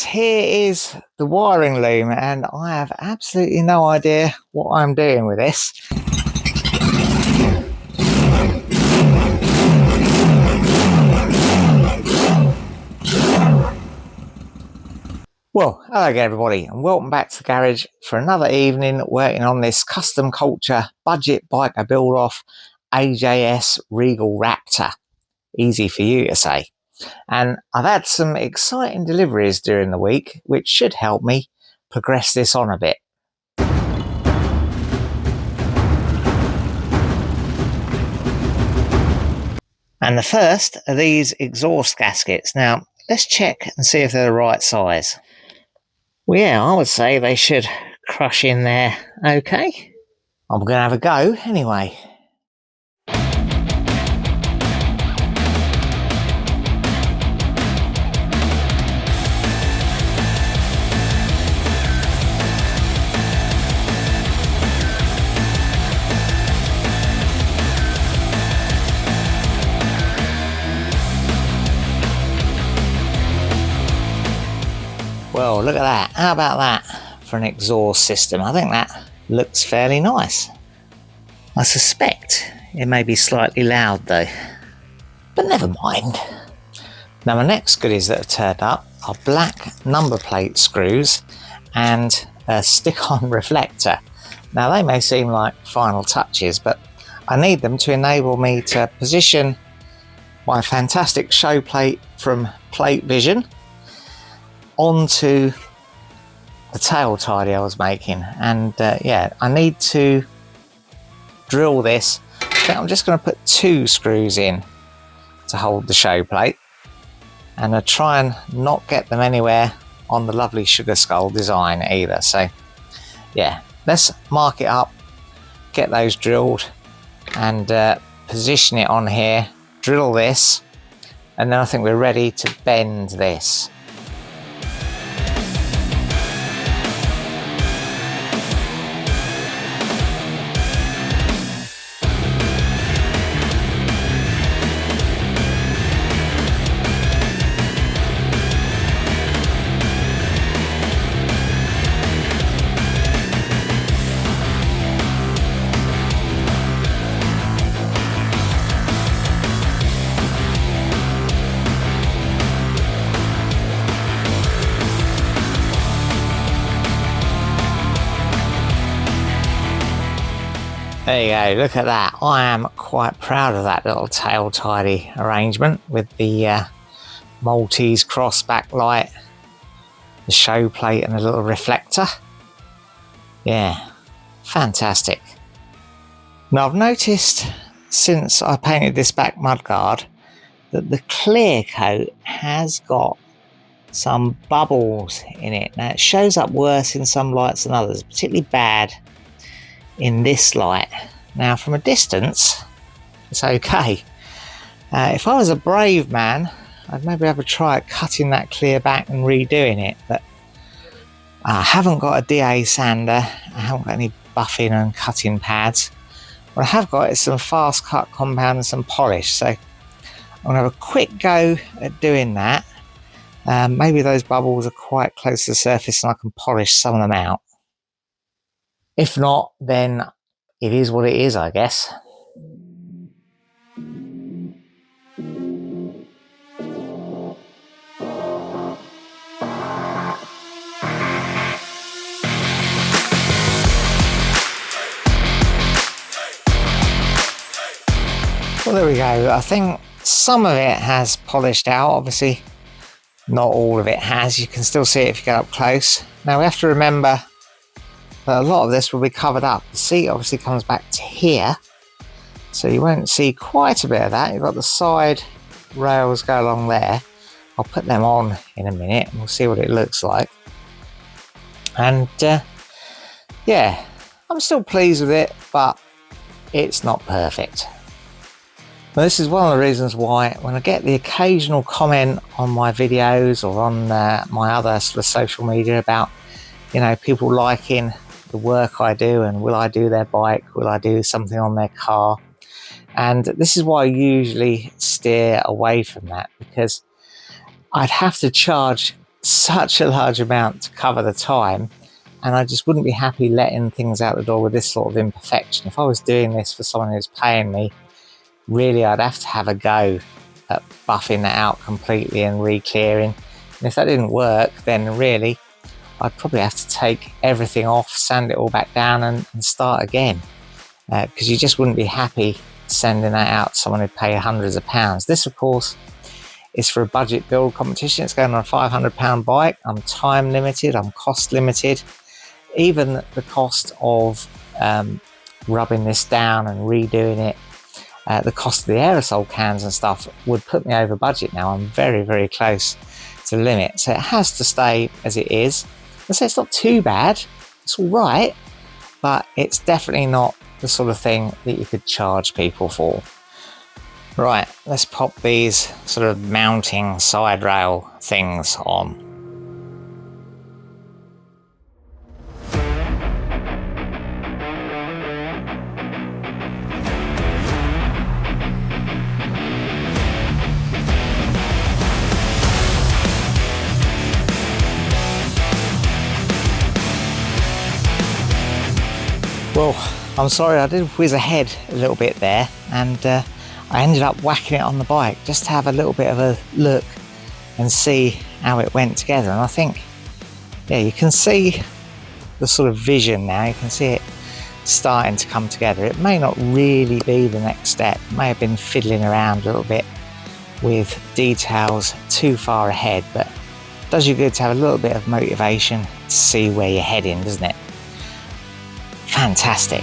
here is the wiring loom, and I have absolutely no idea what I'm doing with this. Well, hello again everybody, and welcome back to the garage for another evening working on this custom culture budget biker build off AJS Regal Raptor. Easy for you to say. And I've had some exciting deliveries during the week, which should help me progress this on a bit. And the first are these exhaust gaskets. Now, let's check and see if they're the right size. Well, yeah, I would say they should crush in there okay. I'm going to have a go anyway. Well, look at that. How about that for an exhaust system? I think that looks fairly nice. I suspect it may be slightly loud though, but never mind. Now my next goodies that have turned up are black number plate screws and a stick-on reflector. Now they may seem like final touches, but I need them to enable me to position my fantastic show plate from Plate Vision onto the tail tidy I was making. And yeah, I need to drill this. I'm just going to put 2 screws in to hold the show plate, and I try and not get them anywhere on the lovely sugar skull design either. So yeah, let's mark it up, get those drilled, and position it on here, drill this, and then I think we're ready to bend this. There you go, look at that. I am quite proud of that little tail tidy arrangement with the Maltese cross backlight, the show plate and a little reflector. Yeah, fantastic. Now I've noticed since I painted this back mudguard that the clear coat has got some bubbles in it. Now it shows up worse in some lights than others, particularly bad in this light. Now from a distance it's okay. If I was a brave man, I'd maybe have a try at cutting that clear back and redoing it, but I haven't got a DA sander, I haven't got any buffing and cutting pads. What I have got is some fast cut compound and some polish, so I'm going to have a quick go at doing that. Maybe those bubbles are quite close to the surface and I can polish some of them out. If not, then it is what it is, I guess. Well, there we go. I think some of it has polished out. Obviously, not all of it has. You can still see it if you get up close. Now, we have to remember that a lot of this will be covered up. The seat obviously comes back to here, so you won't see quite a bit of that. You've got the side rails go along there. I'll put them on in a minute and we'll see what it looks like. And yeah, I'm still pleased with it, but it's not perfect. But this is one of the reasons why when I get the occasional comment on my videos or on my other sort of social media about, you know, people liking the work I do and will I do their bike, will I do something on their car, and this is why I usually steer away from that, because I'd have to charge such a large amount to cover the time, and I just wouldn't be happy letting things out the door with this sort of imperfection. If I was doing this for someone who's paying me, really I'd have to have a go at buffing that out completely and re-clearing. And if that didn't work, then really I'd probably have to take everything off, sand it all back down and start again, because you just wouldn't be happy sending that out to someone who'd pay hundreds of pounds. This, of course, is for a budget build competition. It's going on a £500 bike. I'm time limited, I'm cost limited. Even the cost of rubbing this down and redoing it, the cost of the aerosol cans and stuff would put me over budget now. I'm very, very close to the limit. So it has to stay as it is. I say it's not too bad. It's all right, but it's definitely not the sort of thing that you could charge people for. Right, let's pop these sort of mounting side rail things on. Well, I'm sorry, I did whiz ahead a little bit there, and I ended up whacking it on the bike just to have a little bit of a look and see how it went together. And I think, yeah, you can see the sort of vision now. You can see it starting to come together. It may not really be the next step. It may have been fiddling around a little bit with details too far ahead, but it does you good to have a little bit of motivation to see where you're heading, doesn't it? Fantastic.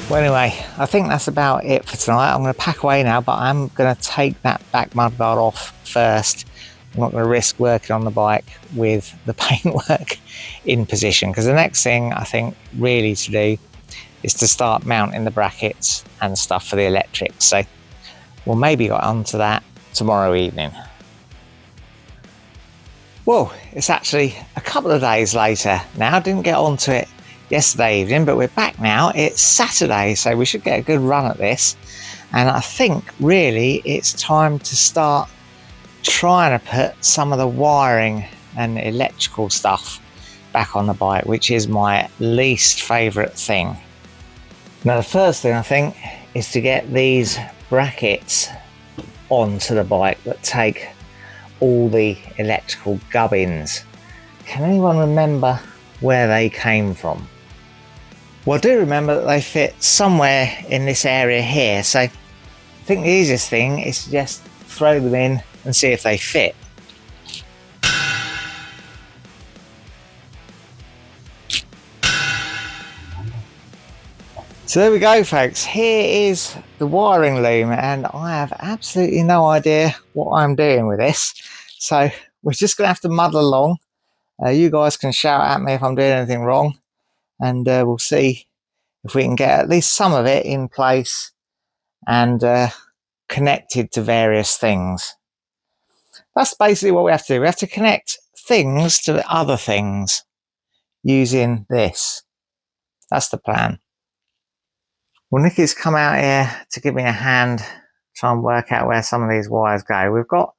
Well, anyway, I think that's about it for tonight. I'm going to pack away now, but I'm going to take that back mudguard off first. I'm not going to risk working on the bike with the paintwork in position, because the next thing I think really to do is to start mounting the brackets and stuff for the electrics. So we'll maybe get onto that tomorrow evening. Well, it's actually a couple of days later now. I didn't get onto it yesterday evening, but we're back now. It's Saturday, so we should get a good run at this. And I think really it's time to start trying to put some of the wiring and electrical stuff back on the bike, which is my least favourite thing. Now, the first thing I think is to get these brackets onto the bike that take all the electrical gubbins. Can anyone remember where they came from? Well, I do remember that they fit somewhere in this area here, so I think the easiest thing is to just throw them in and see if they fit. So there we go, folks. Here is the wiring loom, and I have absolutely no idea what I'm doing with this. So we're just going to have to muddle along. You guys can shout at me if I'm doing anything wrong, and we'll see if we can get at least some of it in place and connected to various things. That's basically what we have to do. We have to connect things to other things using this. That's the plan. Well, Nikki's come out here to give me a hand, try and work out where some of these wires go. We've got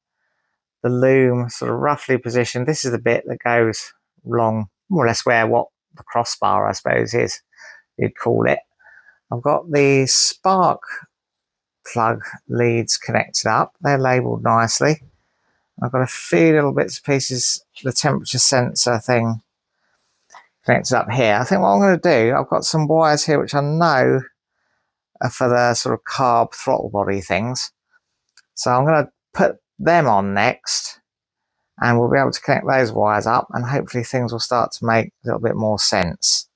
the loom sort of roughly positioned. This is the bit that goes along more or less where what the crossbar, I suppose, is, you'd call it. I've got the spark plug leads connected up. They're labelled nicely. I've got a few little bits and pieces, the temperature sensor thing connected up here. I think what I'm going to do, I've got some wires here which I know are for the sort of carb throttle body things. So I'm going to put them on next, and we'll be able to connect those wires up, and hopefully things will start to make a little bit more sense.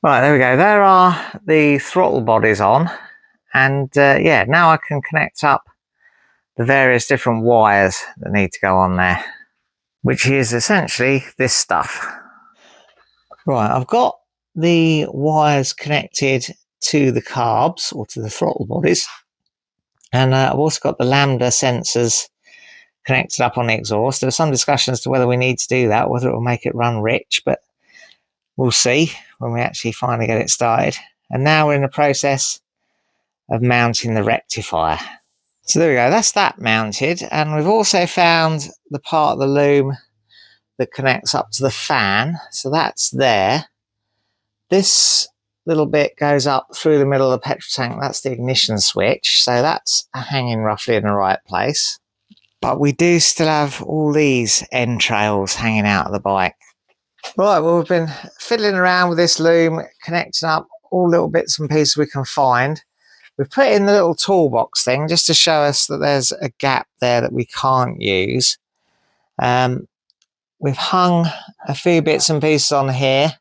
Right, there we go. There are the throttle bodies on, and yeah, now I can connect up the various different wires that need to go on there, which is essentially this stuff. Right, I've got the wires connected to the carbs, or to the throttle bodies, and I've also got the lambda sensors connected up on the exhaust. There were some discussion as to whether we need to do that, whether it will make it run rich, but we'll see when we actually finally get it started. And now we're in the process of mounting the rectifier. So there we go, that's that mounted. And we've also found the part of the loom that connects up to the fan. So that's there. This little bit goes up through the middle of the petrol tank. That's the ignition switch. So that's hanging roughly in the right place. But we do still have all these entrails hanging out of the bike. Right, well, we've been fiddling around with this loom, connecting up all little bits and pieces we can find. We've put in the little toolbox thing just to show us that there's a gap there that we can't use. We've hung a few bits and pieces on here.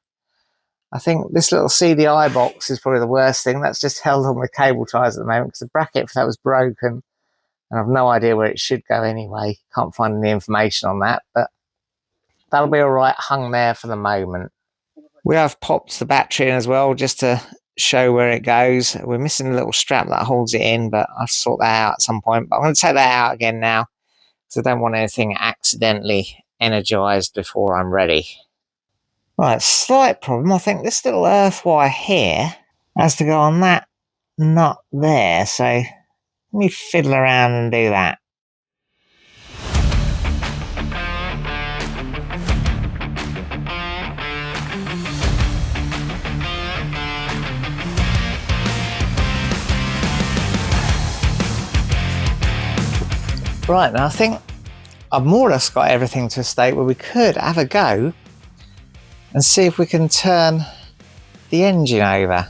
I think this little CDI box is probably the worst thing. That's just held on with cable ties at the moment because the bracket for that was broken. And I've no idea where it should go anyway. Can't find any information on that, but that'll be all right, hung there for the moment. We have popped the battery in as well, just to show where it goes. We're missing a little strap that holds it in, but I'll sort that out at some point. But I'm going to take that out again now, because I don't want anything accidentally energized before I'm ready. Right, slight problem. I think this little earth wire here has to go on that nut there. So let me fiddle around and do that. Right, now I think I've more or less got everything to a state where we could have a go and see if we can turn the engine over.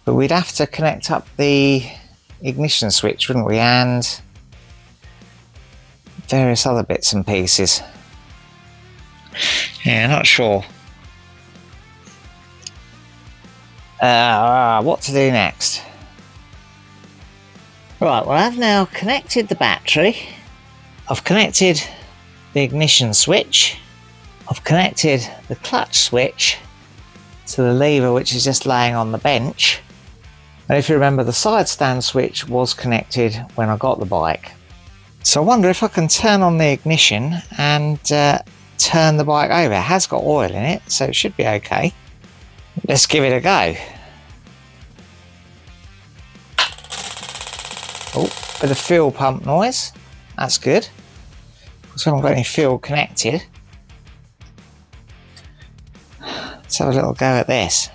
But we'd have to connect up the ignition switch, wouldn't we? And various other bits and pieces. Yeah, not sure. What to do next? Right, well, I've now connected the battery. I've connected the ignition switch. I've connected the clutch switch to the lever, which is just laying on the bench. And if you remember, the side stand switch was connected when I got the bike. So I wonder if I can turn on the ignition and turn the bike over. It has got oil in it, so it should be okay. Let's give it a go. Oh, bit of fuel pump noise. That's good. Because we haven't got any fuel connected. Let's have a little go at this.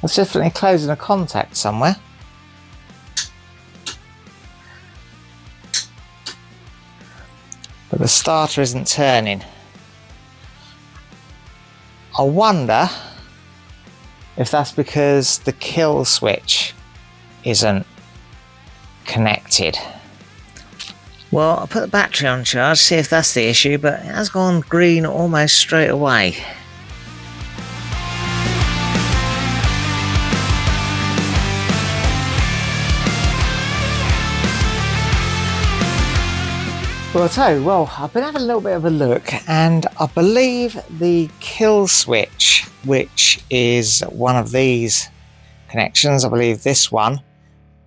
That's definitely closing a contact somewhere. But the starter isn't turning. I wonder if that's because the kill switch isn't connected. Well, I'll put the battery on charge, see if that's the issue, but it has gone green almost straight away. Well, I'll tell you, I've been having a little bit of a look, and I believe the kill switch, which is one of these connections, I believe this one,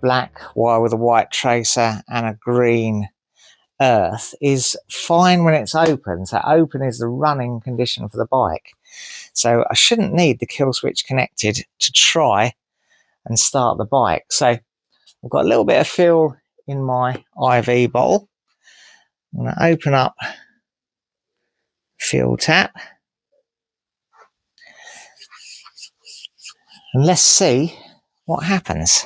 black wire with a white tracer and a green earth, is fine when it's open. So open is the running condition for the bike. So I shouldn't need the kill switch connected to try and start the bike. So I've got a little bit of fuel in my IV bottle. I'm going to open up fuel tap and let's see what happens.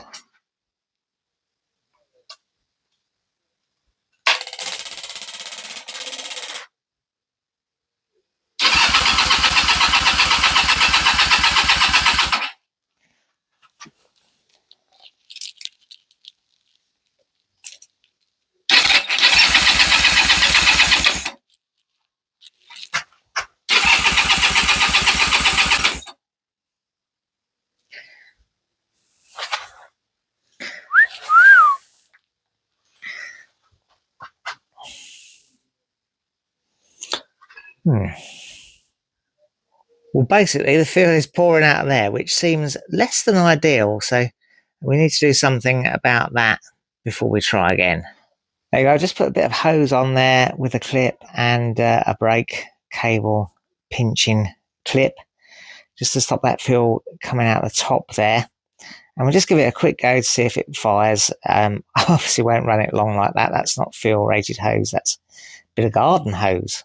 Well, basically the fuel is pouring out of there, which seems less than ideal. So We need to do something about that before we try again. There you go, just put a bit of hose on there with a clip and a brake cable pinching clip, just to stop that fuel coming out the top there. And we'll just give it a quick go to see if it fires. I obviously won't run it long like that. That's not fuel rated hose, that's a bit of garden hose.